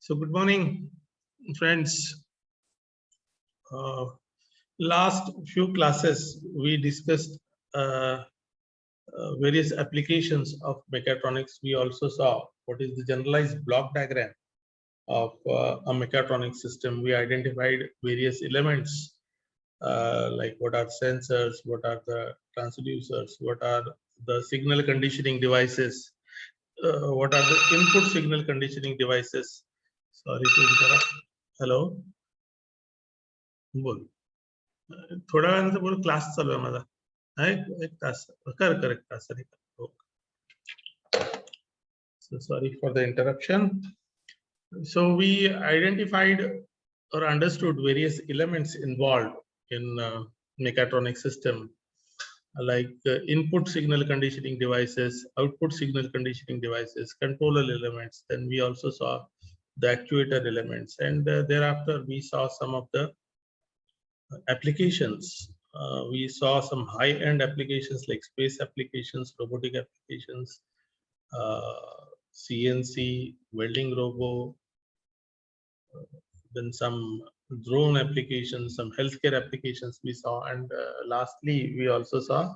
So good morning, friends. Last few classes we discussed uh, various applications of mechatronics. We also saw what is the generalized block diagram of a mechatronic system. We identified various elements like what are sensors, what are the transducers, what are the signal conditioning devices, what are the input signal conditioning devices. Sorry to interrupt. Hello. बोल थोड्या वेळानंतर बोल class चालू आहे माझा एक तास correct तास so sorry for the interruption. So we identified or understood various elements involved in mechatronic system like input signal conditioning devices, output signal conditioning devices, controller elements. Then we also saw the actuator elements, and thereafter we saw some of the applications. We saw some high-end applications like space applications, robotic applications, CNC, welding robo, then some drone applications, some healthcare applications we saw, and lastly, we also saw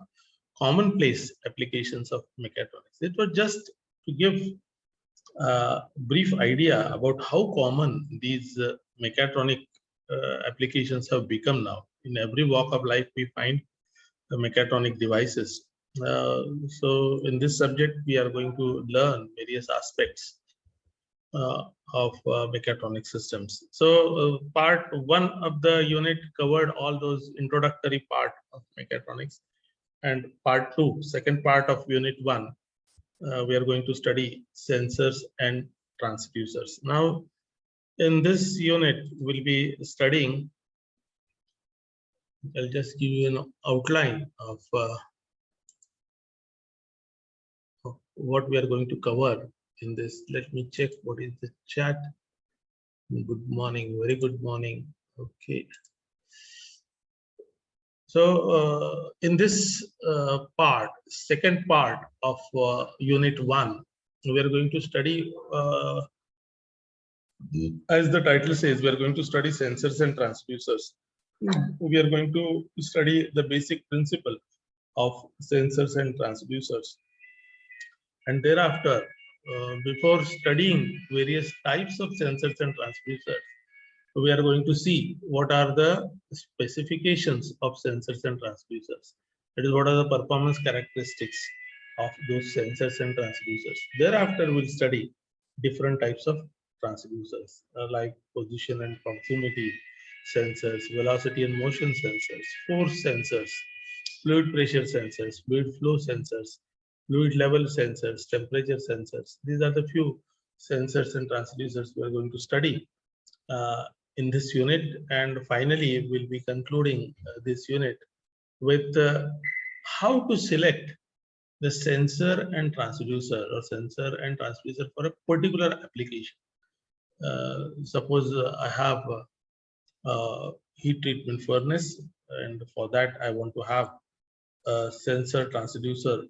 commonplace applications of mechatronics. It was just to give a brief idea about how common these mechatronic applications have become now. In every walk of life, we find mechatronic devices. So in this subject, we are going to learn various aspects of mechatronic systems. So part one of the unit covered all those introductory part of mechatronics, and part two, second part of unit one, we are going to study sensors and transducers. Now, in this unit, we'll be studying, I'll just give you an outline of what we are going to cover in this. Let me check what is the chat. Good morning, very good morning. Okay. So in this part, second part of unit one, we are going to study, as the title says, we are going to study sensors and transducers. We are going to study the basic principle of sensors and transducers. And thereafter, before studying various types of sensors and transducers, we are going to see what are the specifications of sensors and transducers. That is, what are the performance characteristics of those sensors and transducers. Thereafter, we'll study different types of transducers like position and proximity sensors, velocity and motion sensors, force sensors, fluid pressure sensors, fluid flow sensors, fluid level sensors, temperature sensors. These are the few sensors and transducers we are going to study in this unit, and finally we'll be concluding this unit with how to select the sensor and transducer or sensor and transducer for a particular application. Suppose I have a heat treatment furnace, and for that I want to have a sensor transducer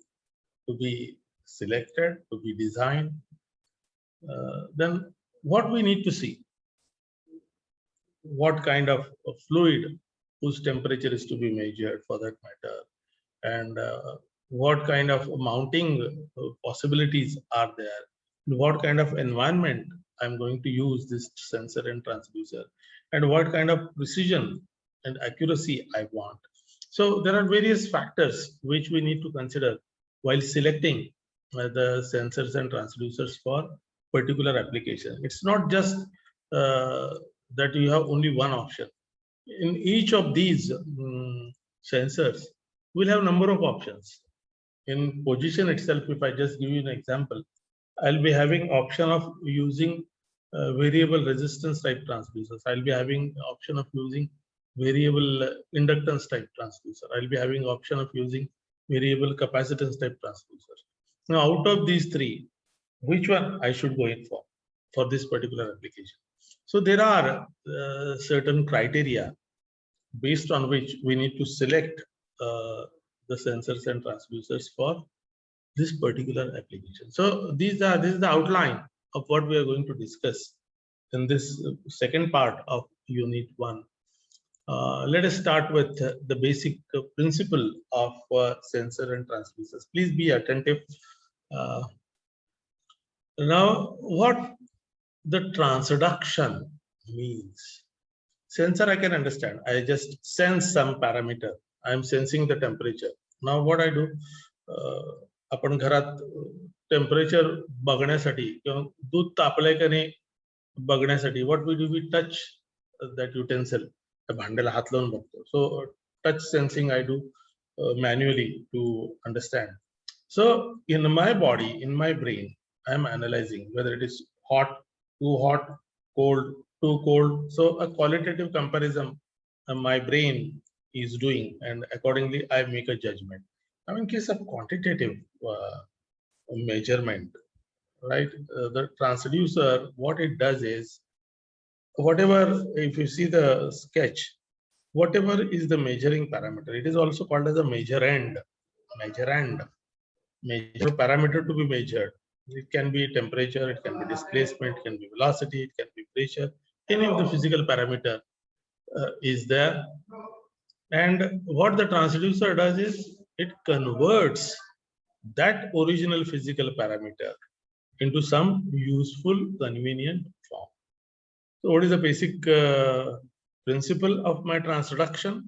to be selected, to be designed. Then what we need to see, what kind of fluid whose temperature is to be measured for that matter, and what kind of mounting possibilities are there, what kind of environment I'm going to use this sensor and transducer, and what kind of precision and accuracy I want. So there are various factors which we need to consider while selecting the sensors and transducers for particular application. It's not just that you have only one option. In each of these sensors, we'll have number of options. In position itself, if I just give you an example, I'll be having option of using variable resistance type transducers. I'll be having option of using variable inductance type transducer. I'll be having option of using variable capacitance type transducer. Now, out of these three, which one I should go in for this particular application? So there are certain criteria based on which we need to select the sensors and transducers for this particular application. So this is the outline of what we are going to discuss in this second part of Unit 1. Let us start with the basic principle of sensor and transducers. Please be attentive. Now, what the transduction means. Sensor I can understand. I just sense some parameter. I am sensing the temperature. Now what I do, आपण घरात temperature बघण्यासाठी किंवा दूध तापलंय का नाही बघण्यासाठी what we do, we touch that utensil, त्या भांड्याला हात लावून बघतो. So touch sensing I do manually to understand. So in my body, in my brain, I am analyzing whether it is hot, too hot, cold, too cold. So a qualitative comparison my brain is doing, and accordingly I make a judgment. Now in case of quantitative measurement, right, the transducer, what it does is, whatever, if you see the sketch, whatever is the measuring parameter, it is also called as a measurand parameter to be measured. It can be temperature, it can be displacement, it can be velocity, it can be pressure. Any of the physical parameter is there. And what the transducer does is, it converts that original physical parameter into some useful, convenient form. So what is the basic principle of my transduction?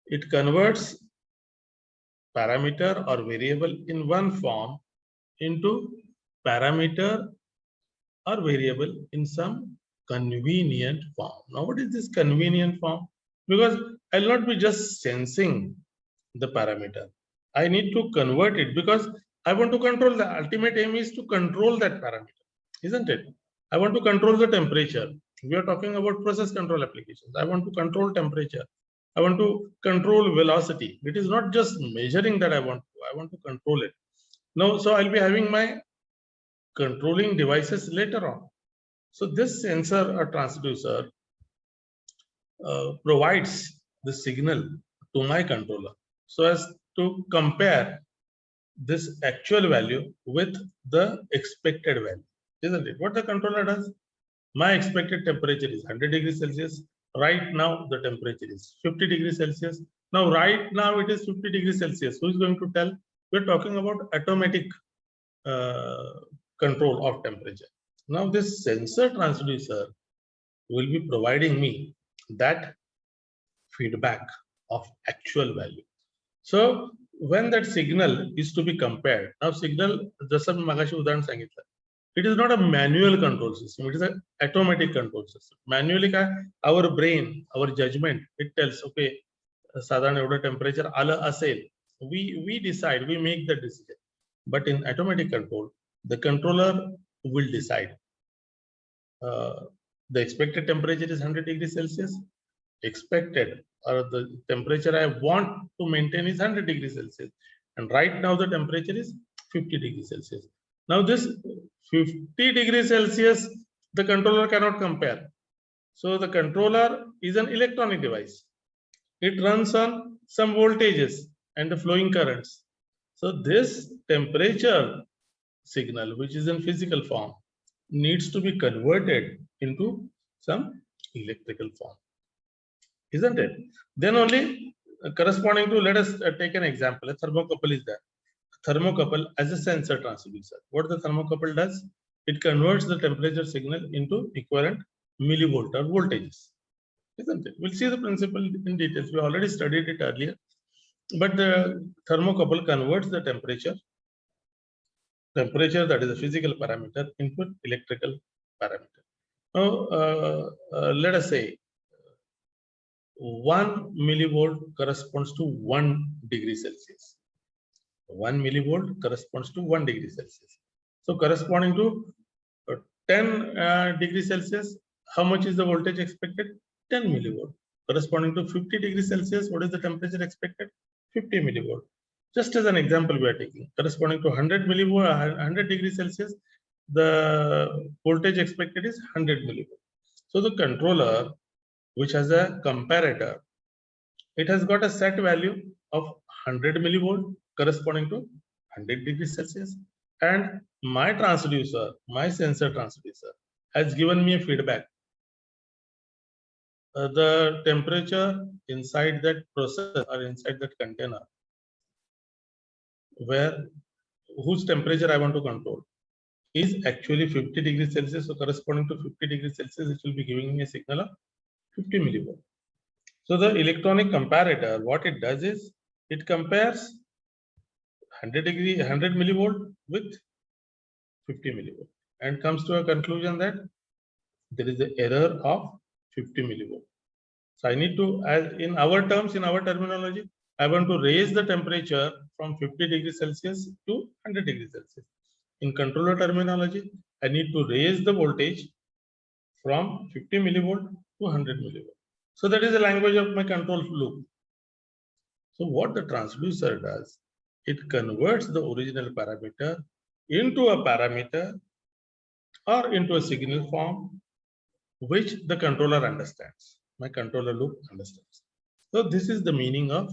It converts parameter or variable in one form into parameter or variable in some convenient form. Now what is this convenient form? Because I'll not be just sensing the parameter. I need to convert it because I want to control. The ultimate aim is to control that parameter, isn't it? I want to control the temperature. We are talking about process control applications. I want to control temperature. I want to control velocity. It is not just measuring that I want to control it. Now, so I'll be having my controlling devices later on. So this sensor or transducer provides the signal to my controller so as to compare this actual value with the expected value, isn't it? What the controller does, my expected temperature is 100 degrees Celsius. Right now the temperature is 50 degrees Celsius. Now right now it is 50 degrees Celsius. Who is going to tell? We're talking about automatic control of temperature. Now this sensor transducer will be providing me that feedback of actual value. So when that signal is to be compared, now signal, जसं मी मगाशी उदाहरण सांगितलं, it is not a manual control system, it is an automatic control system. Manually काय, our brain, our judgment, it tells, okay, साधारण एवढं temperature आलं असेल, we decide, we make the decision. But in automatic control, the controller will decide. The expected temperature is 100 degrees Celsius. Expected, or the temperature I want to maintain is 100 degrees Celsius. And right now the temperature is 50 degrees Celsius. Now this 50 degrees Celsius, the controller cannot compare. So the controller is an electronic device. It runs on some voltages and the flowing currents. So this temperature signal, which is in physical form, needs to be converted into some electrical form, isn't it? Then only corresponding to, let us take an example. A thermocouple is there. A thermocouple as a sensor transducer. What the thermocouple does? It converts the temperature signal into equivalent millivolt or voltages, isn't it? We'll see the principle in details. We already studied it earlier. But the thermocouple converts the temperature, that is a physical parameter, into electrical parameter. Now, let us say 1 millivolt corresponds to 1 degree Celsius. 1 millivolt corresponds to 1 degree Celsius. So corresponding to 10 degrees Celsius, how much is the voltage expected? 10 millivolt. Corresponding to 50 degrees Celsius, what is the temperature expected? 50 millivolt. Just as an example we are taking. Corresponding to 100 millivolt, 100 degrees Celsius, the voltage expected is 100 millivolt. So the controller, which has a comparator, it has got a set value of 100 millivolt corresponding to 100 degrees Celsius. And my transducer, my sensor transducer, has given me a feedback. The temperature inside that process or inside that container, whose temperature I want to control, is actually 50 degrees Celsius. So corresponding to 50 degrees Celsius, it will be giving me a signal of 50 millivolt. So the electronic comparator, what it does is it compares 100 millivolt with 50 millivolt and comes to a conclusion that there is an error of 50 millivolt. So I need to, as in our terms, in our terminology, I want to raise the temperature from 50 degrees Celsius to 100 degrees Celsius. In controller terminology, I need to raise the voltage from 50 millivolt to 100 millivolt. So that is the language of my control loop. So what the transducer does, it converts the original parameter into a parameter or into a signal form which the controller understands. My controller loop understands. So this is the meaning of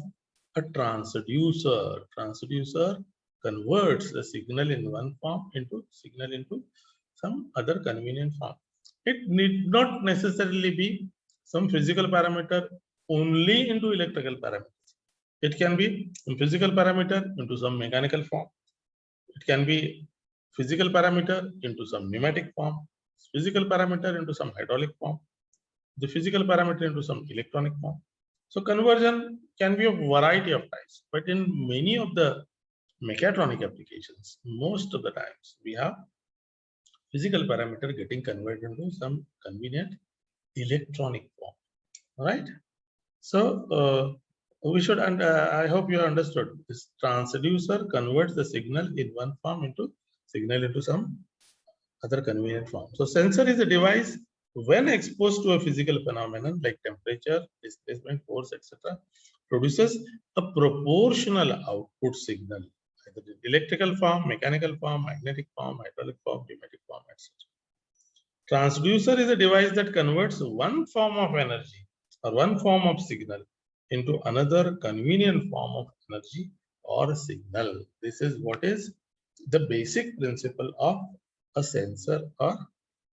a transducer. Transducer converts the signal in one form into signal into some other convenient form. It need not necessarily be some physical parameter only into electrical parameters. It can be some physical parameter into some mechanical form. It can be physical parameter into some pneumatic form, physical parameter into some hydraulic form, the physical parameter into some electronic form. So conversion can be of variety of types, but in many of the mechatronic applications, most of the times we have physical parameter getting converted into some convenient electronic form, right? So we should, and I hope you understood, this transducer converts the signal in one form into signal into some other convenient form. So sensor is a device when exposed to a physical phenomenon like temperature, displacement, force, etc., produces a proportional output signal, either in electrical form, mechanical form, magnetic form, hydraulic form, pneumatic form, etc. Transducer is a device that converts one form of energy or one form of signal into another convenient form of energy or signal. This is what is the basic principle of a sensor or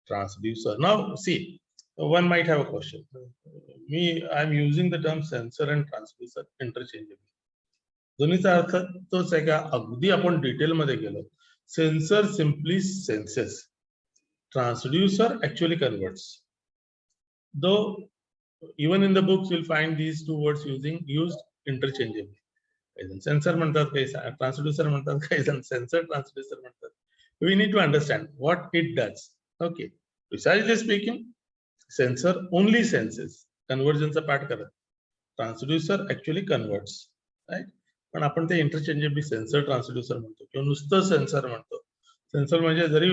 transducer. Now, see, one might have a question. I'm using the term sensor and transducer interchangeably. दोन्हीचा अर्थ तोच आहे का अगदी आपण डिटेलमध्ये गेलो. Sensor simply census, transducer actually converts. Though even in the books you'll find these two words used interchangeably. Sensor म्हणतात, काही transducer म्हणतात, काही sensor transducer म्हणतात. We need to understand what it does. Okay, precisely speaking, sensor only senses, conversion चा पाठ करत. Transducer actually converts, right? पण आपण ते interchangeably sensor transducer म्हणतो किंवा नुसतं सेन्सर म्हणतो. सेन्सर म्हणजे जरी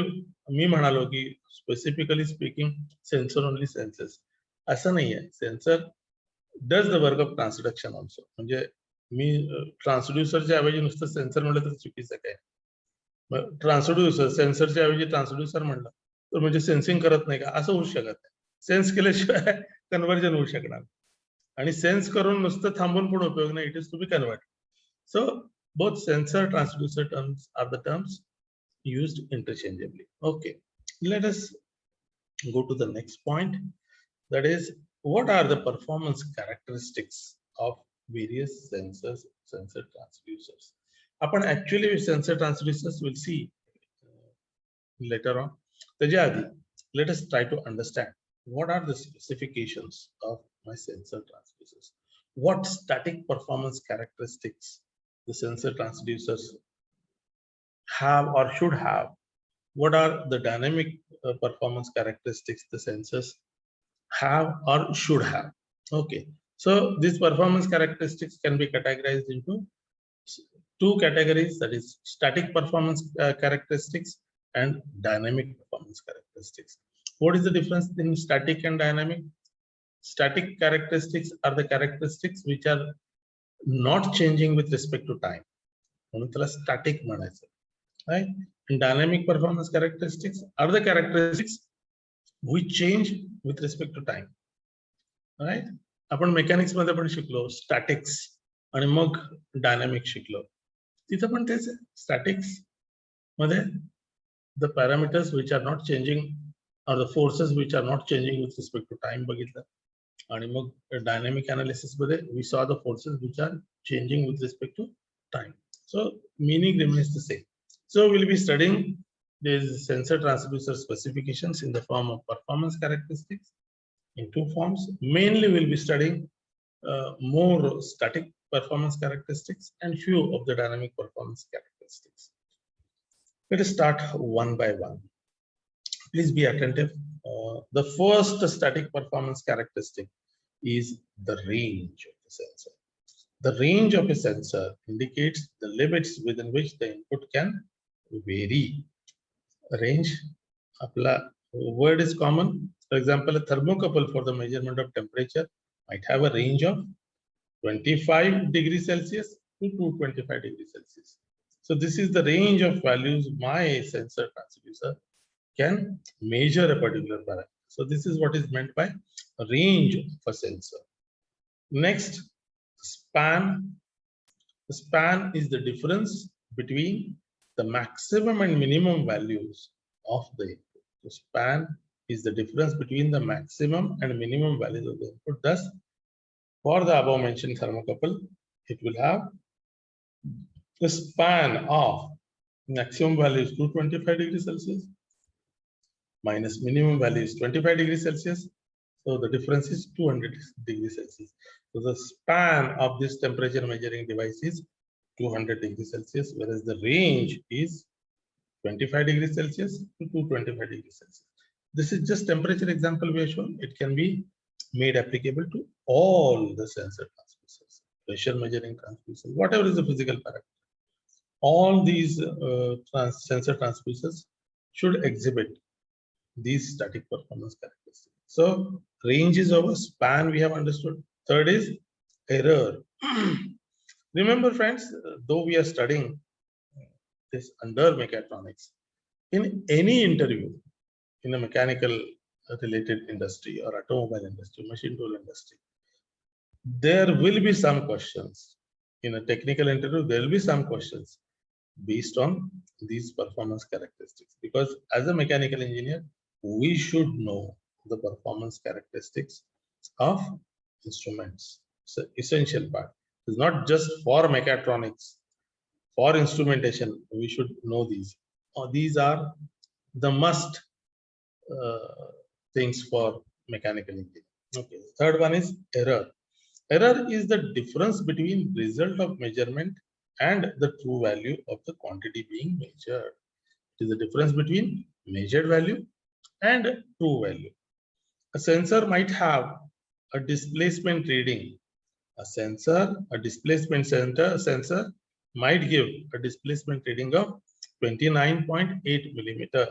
मी म्हणालो की specifically speaking sensor only senses, असं नाहीये. Sensor does the work of transduction also. म्हणजे मी ट्रान्सड्युसरच्या ऐवजी नुसतं सेन्सर म्हणलं तर चुकीचं काय. ट्रान्सड्युसर सेन्सरच्या ऐवजी ट्रान्सड्युसर म्हणलं तर म्हणजे सेन्सिंग करत नाही का, असं होऊ शकत नाही. सेन्स केल्याशिवाय कन्व्हर्जन होऊ शकणार आणि सेन्स करून नुसतं थांबून पण उपयोग नाही. It is to be convert. So both sensor transducer terms are the terms used interchangeably. Okay, let us go to the next point, that is, what are the performance characteristics of various sensors, sensor transducers. Upon actually sensor transducers we'll see later on. Let us try to understand what are the specifications of my sensor transducers. What static performance characteristics the sensor transducers have or should have. What are the dynamic performance characteristics the sensors have or should have. Okay, so these performance characteristics can be categorized into two categories, that is static performance characteristics and dynamic performance characteristics. What is the difference in static and dynamic? Static characteristics are the characteristics which are not changing with respect to time. म्हणून त्याला static म्हणायचं. Right? And dynamic performance characteristics are the characteristics which change with respect to time. Right? आपण mechanics मध्ये पण शिकलो statics आणि मग dynamic शिकलो. तिथं पण तेच स्टॅटिक्स मध्ये the parameters which are not changing or the forces which are not changing with respect to time बघितलं. आणि मग dynamic analysis मध्ये we saw the forces which are changing with respect to time. So meaning remains the same. So we'll be studying these sensor transducer specifications in the form of performance characteristics in two forms. Mainly we'll be studying more static performance characteristics and few of the dynamic performance characteristics. Let us start one by one. Please be attentive. The first static performance characteristic is the range of the sensor. The range of a sensor indicates the limits within which the input can vary. Range, apla word is common. For example, a thermocouple for the measurement of temperature might have a range of 25 degrees Celsius to 225 degrees Celsius. So this is the range of values my sensor transducer can measure a particular parameter. So this is what is meant by range of a sensor. Next, span. The span is the difference between the maximum and minimum values of the input. The span is the difference between the maximum and minimum values of the input. Thus, for the above mentioned thermocouple, it will have the span of maximum value is 225 degrees Celsius minus minimum value is 25 degrees Celsius. So the difference is 200 degrees Celsius. So the span of this temperature measuring device is 200 degrees Celsius, whereas the range is 25 degrees Celsius to 225 degrees Celsius. This is just temperature example we have shown. It can be made applicable to all the sensor transducers, pressure measuring transducers, whatever is the physical parameter. All these sensor transducers should exhibit these static performance characteristics. So range is over, span we have understood. Third is error. Remember friends, though we are studying this under mechatronics, in any interview in a mechanical related industry or automobile industry, machine tool industry, there will be some questions. In a technical interview, there will be some questions based on these performance characteristics, because as a mechanical engineer, we should know the performance characteristics of instruments. It's an essential part. It's not just for mechatronics. For instrumentation, we should know these. These are the must things for mechanical engineering. Okay. Third one is error. Error is the difference between result of measurement and the true value of the quantity being measured. It is the difference between measured value and true value. A sensor might have a displacement reading. A displacement sensor might give a displacement reading of 29.8 millimeter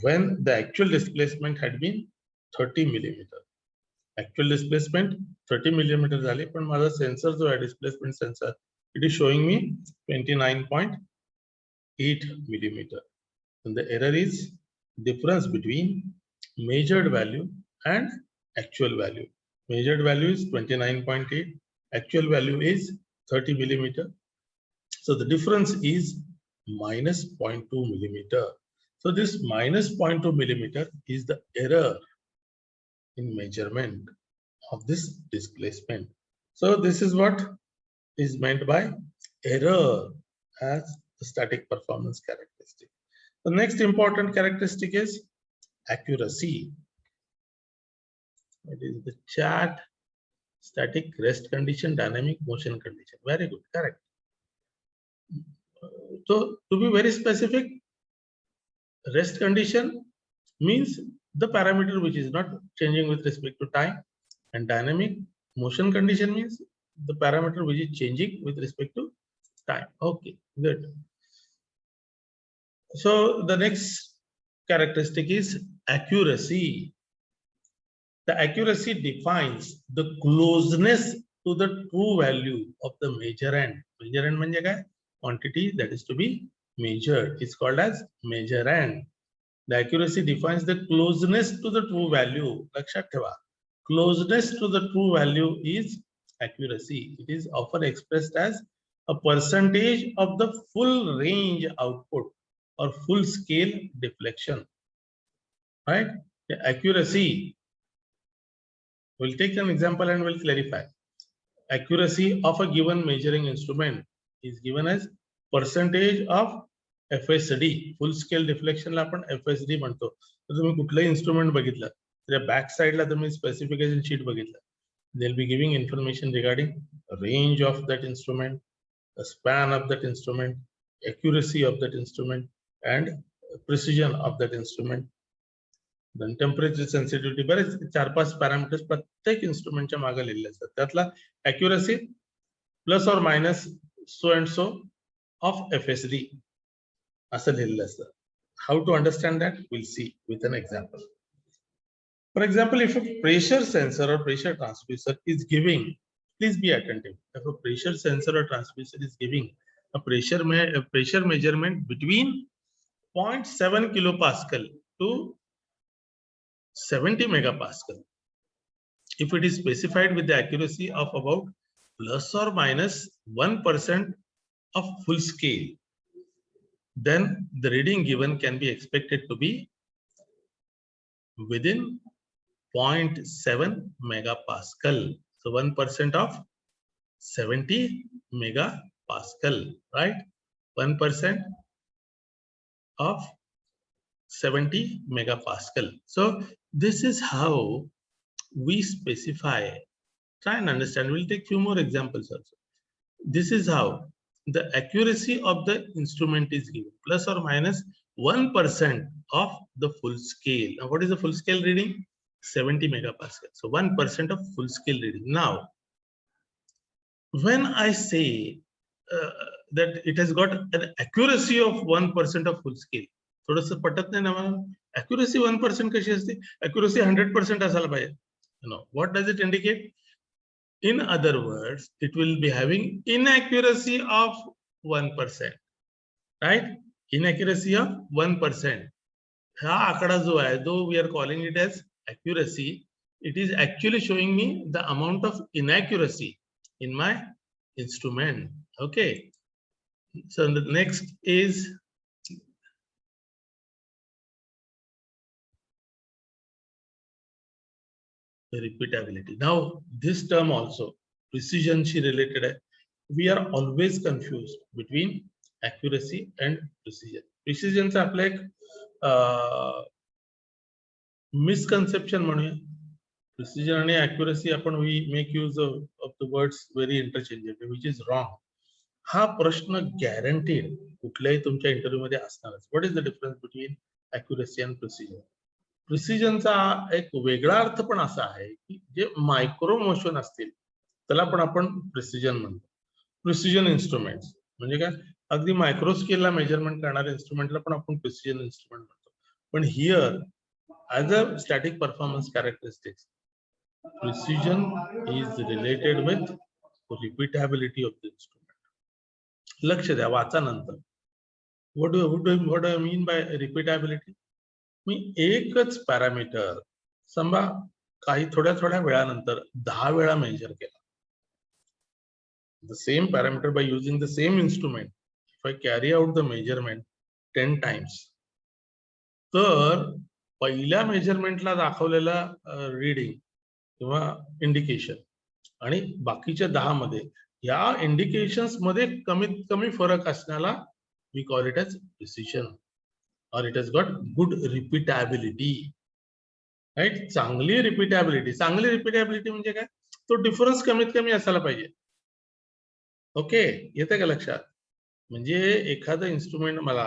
when the actual displacement had been 30 millimeter. Actual displacement 30 millimeter झाले, पण माझा sensor जो आहे displacement sensor, it is showing me 29.8 millimeter. And the error is difference between measured value and actual value. Measured value is 29.8, actual value is 30 millimeter. So the difference is minus 0.2 millimeter. So this minus 0.2 millimeter is the error in measurement of this displacement. So this is what is meant by error as the static performance characteristic. The next important characteristic is accuracy. It is the chat, static, rest condition, dynamic, motion condition. Very good, correct. So to be very specific, rest condition means the parameter which is not changing with respect to time, and dynamic motion condition means the parameter which is changing with respect to time. Okay, good. So the next characteristic is accuracy. The accuracy defines the closeness to the true value of the measurand. Measurand म्हणजे काय? Quantity that is to be measured is called as measurand. The accuracy defines the closeness to the true value. लक्षात ठेवा. Closeness to the true value is accuracy. It is often expressed as a percentage of the full range output or full scale deflection. right? The accuracy, we'll take an example and we'll clarify. Accuracy of a given measuring instrument is given as percentage of FSD. Full scale डिफ्लेक्शनला आपण FSD म्हणतो. तर तुम्ही कुठलंही instrument बघितलं तर back साइडला तुम्ही स्पेसिफिकेशन शीट बघितलं, they'll be giving information regarding range of that instrument, the span of that instrument, accuracy of that instrument, and precision of that instrument. Then temperature sensitivity, बरेच 4-5 पॅरामीटर्स प्रत्येक इन्स्ट्रुमेंटच्या मागे लिहिलेले असतात. त्यातला accuracy plus or minus so and so of FSD असं लिहिलेलं असतं. How to understand that? We'll see with an example. For example, if a pressure sensor or pressure transducer is giving, please be attentive. If a pressure sensor or transducer is giving a pressure measurement between 0.7 kilopascal to 70 megapascal, if it is specified with the accuracy of about plus or minus 1% of full scale, then the reading given can be expected to be within 0.7 megapascal. So 1% of 70 megapascal, right? 1% of 70 megapascal. So this is how we specify. Try and understand. We'll take few more examples also. This is how the accuracy of the instrument is given, plus or minus 1% of the full scale. Now, what is the full scale reading? 70 megapascal. So 1% of full scale reading. Now, when I say that it has got an accuracy of 1% of full scale, थोडंसं पटत नाही ना मला. Accuracy 1% कशी असते? Accuracy 100% असायला पाहिजे. No. What does it indicate? In other words, it will be having inaccuracy of 1%, right? Inaccuracy of 1%. हा आकडा जो आहे, though we are calling it as accuracy, it is actually showing me the amount of inaccuracy in my instrument. Okay. So the next is repeatability. Now this term also precision she related आहे. We are always confused between accuracy and precision. Precision चा आपला एक misconception म्हणूया. Precision आणि accuracy आपण we make use of the words very interchangeably, which is wrong. हा प्रश्न guaranteed कुठल्याही तुमच्या इंटरव्ह्यू मध्ये असणारच. What is the difference between accuracy and precision? प्रिसिजनचा एक वेगळा अर्थ पण असा आहे की जे मायक्रो मोशन असतील त्याला पण आपण प्रिसिजन म्हणतो. प्रिसिजन इन्स्ट्रुमेंट्स म्हणजे काय, अगदी मायक्रो स्केलला मेजरमेंट करणारे इन्स्ट्रुमेंटला पण आपण प्रिसिजन इन्स्ट्रुमेंट म्हणतो. पण here as a static performance characteristics, precision is related with repeatability of the instrument. लक्ष द्या, वाचा नंतर. What do I mean by repeatability? मी एकच पॅरामीटर समजा काही थोड्या वेळानंतर 10 वेळा मेजर केला. The same parameter by using the same instrument, if I carry out the measurement 10 times, तर पहिल्या मेजरमेंटला दाखवलेला रीडिंग किंवा इंडिकेशन आणि बाकीच्या 10 मध्ये या इंडिकेशन्स मध्ये कमीत कमी फरक असण्याला we call it as precision, or it has got good repeatability, right? चांगली repeatability म्हणजे काय, तो डिफरन्स कमीत कमी असायला पाहिजे. ओके, येते का लक्षात? म्हणजे एखादं इन्स्ट्रुमेंट मला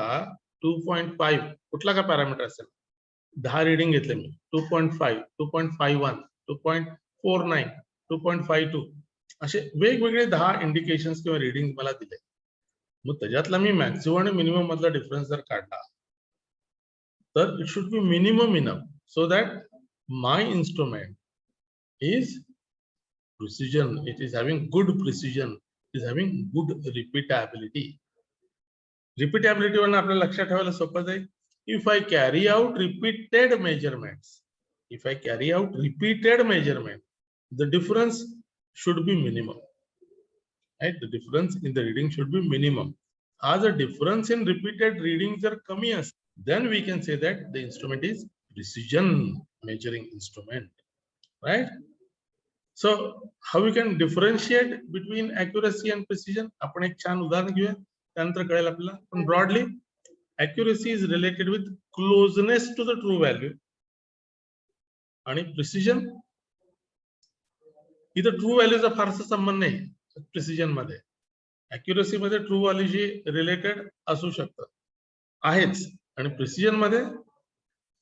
2.5 कुठला का पॅरामीटर असेल, 10 रीडिंग घेतले मी, 2.5, 2.51, 2.49, 2.52 असे वेगवेगळे 10 इंडिकेशन्स किंवा रीडिंग मला दिले. मग त्याच्यातला मी मॅक्सिमम आणि मिनिमम मधला डिफरन्स जर काढला तर it should be minimum enough so that my instrument is precision, it is having good precision, it is having good repeatability. Repeatability वरून आपल्याला लक्षात ठेवायला सोपं जाईल. If I carry out repeated measurements, the difference should be minimum. Right? The difference in the reading should be minimum. As a difference in repeated readings are कमी असते, then we can say that the instrument is precision measuring instrument, right? So how we can differentiate between accuracy and precision? आपण एक छान उदाहरण घेऊया, त्यानंतर कळेल आपल्याला. पण broadly, accuracy is related with closeness to the true value, आणि precision इथं ट्रू व्हॅल्यूचा फारसा संबंध नाही प्रिसिजन मध्ये. अॅक्युरसी मध्ये ट्रू व्हॅल्यूशी रिलेटेड असू शकतं, आहेच. आणि प्रिसिजन मध्ये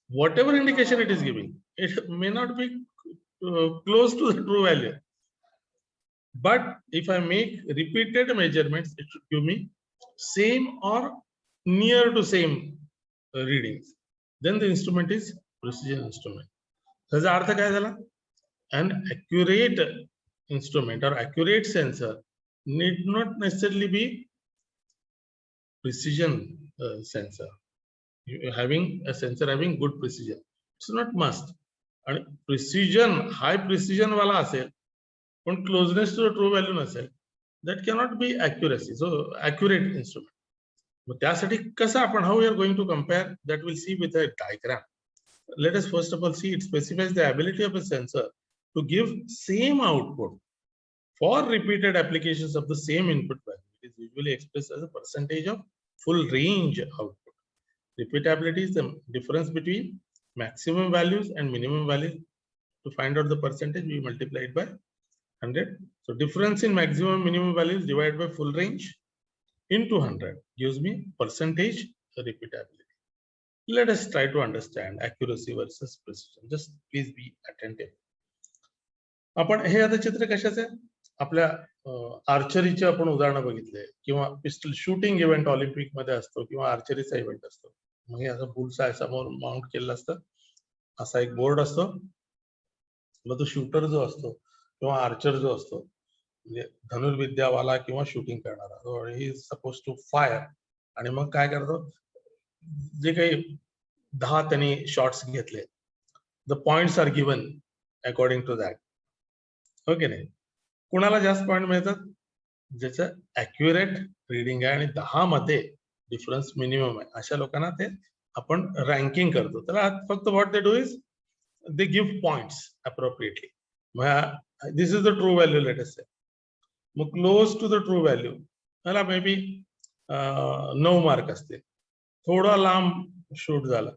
whatever indication it is giving, it may not be close to the true value, but if I make repeated measurements, it should give me same or near to same readings, then the instrument is precision instrument. त्याचा अर्थ काय झाला? An accurate instrument or accurate sensor need not necessarily be precision sensor. Having a sensor having good precision, it's not must. And precision, high precision वाला असेल, पण closeness to the true value नसेल, that cannot be accuracy. So accurate instrument. मग त्यासाठी कसं आपण, how we are going to compare, that we'll see with a diagram. Let us first of all see it specifies the ability of a sensor to give same output for repeated applications of the same input value. It is usually expressed as a percentage of full range output. Repeatability is the difference between maximum values and minimum values. To find out the percentage, we multiply it by 100. So difference in maximum minimum values divided by full range into 100 gives me percentage repeatability. Let us try to understand accuracy versus precision. Just please be attentive. आपण हे आता चित्र कशाचं आहे? आपल्या आर्चरीचे आपण उदाहरण बघितले, किंवा पिस्टल शूटिंग इव्हेंट ऑलिम्पिक मध्ये असतो, किंवा आर्चरीचा इव्हेंट असतो. मग हे असं बुलसाय समोर माउंट केलेलं असतं, असा एक बोर्ड असतो. मग तो शूटर जो असतो किंवा आर्चर जो असतो, म्हणजे धनुर्विद्यावाला किंवा शूटिंग करणारा, he is suppose to fire. आणि मग काय करतो, जे काही 10 त्यांनी शॉट्स घेतले, the points are given according to that. Okay नाही, कुणाला जास्त पॉइंट मिळतात? ज्याचं अॅक्युरेट रिडिंग आहे आणि 10 मध्ये डिफरन्स मिनिमम आहे, अशा लोकांना ते आपण रँकिंग करतो. त्याला फक्त what they do is they give points appropriately. This is the true value let us say. मग close to the true value त्याला मे बी 9 मार्क असतील. थोडा लांब शूट झाला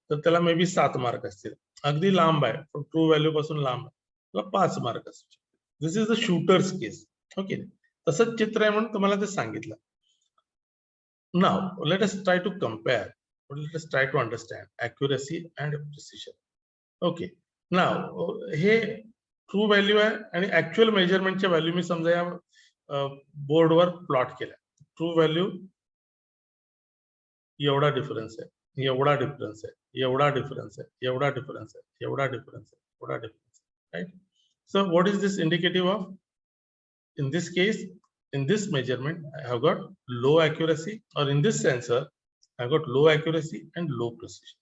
तर त्याला मे बी 7 मार्क असतील. अगदी लांब आहे, ट्रू व्हॅल्यू पासून लांब आहे, त्याला 5 मार्क असतील. This is the shooter's case. Okay, तसंच चित्र आहे म्हणून तुम्हाला ते सांगितलं. Now let us try to compare, let us try to understand accuracy and precision. Okay, now हे ट्रू व्हॅल्यू आहे आणि ऍक्च्युअल मेजरमेंटच्या व्हॅल्यू मी समजा या बोर्डवर प्लॉट केल्या. ट्रू व्हॅल्यू एवढा डिफरन्स आहे, एवढा डिफरन्स आहे, एवढा डिफरन्स आहे, एवढा डिफरन्स आहे, एवढा डिफरन्स आहे, एवढा डिफरन्स आहे, right? So what is this indicative of? In this case, in this measurement, I have got low accuracy, or in this sensor, I have got low accuracy and low precision.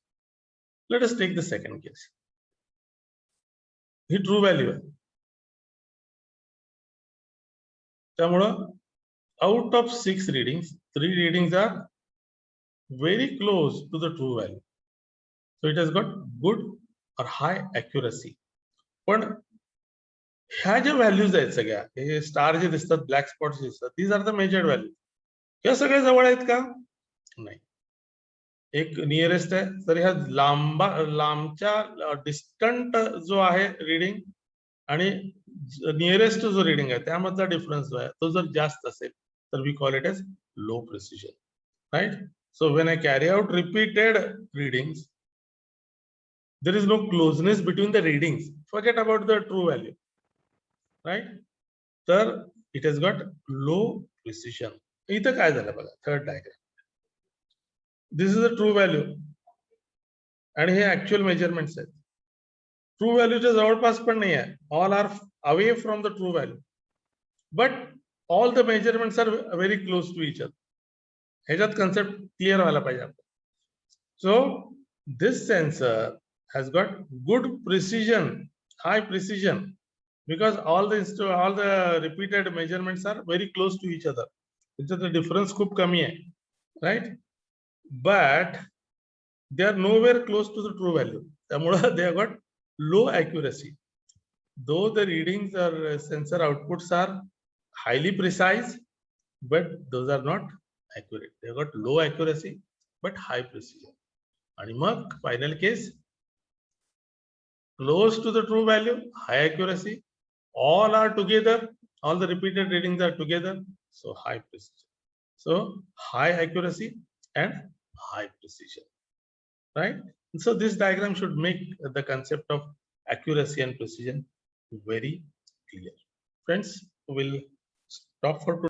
Let us take the second case. He true value आहे. त्यामुळं out of 6 readings, 3 readings are very close to the true value. So it has got good or high accuracy. पण ह्या ज्या values आहेत सगळ्या, हे star जे दिसतात, black spots दिसतात, these are the measured value. ह्या सगळ्या जवळ आहेत का? नाही. एक नियरेस्ट आहे, तर ह्या लांबच्या डिस्टंट जो आहे रिडिंग आणि नियरेस्ट जो रिडिंग आहे त्यामधला डिफरन्स जो आहे तो जर जास्त असेल तर we call it as low precision, right? So when I carry out repeated readings, there is no closeness between the readings. Forget about the true value, right? तर it has got low precision. इथं काय झालं बघा, third diagram. This is a true value आणि हे actual measurements आहेत. True व्हॅल्यूच्या जवळपास पण नाही आहे, all are away from the true value, but all the measurements are very close to each other. ह्याच्यात कन्सेप्ट क्लिअर व्हायला पाहिजे आपण. So this sensor has got good precision, high precision, because all the repeated measurements are very close to each other. It's the difference खूप कमी आहे, right? But they are nowhere close to the true value. त्यामुळे they have got low accuracy. Though the readings or sensor outputs are highly precise, but those are not accurate. They have got low accuracy but high precision. आणि मग final case, close to the true value, high accuracy, all are together, all the repeated readings are together, so high precision. So high accuracy and high precision, right? So this diagram should make the concept of accuracy and precision very clear. Friends, we'll stop for today.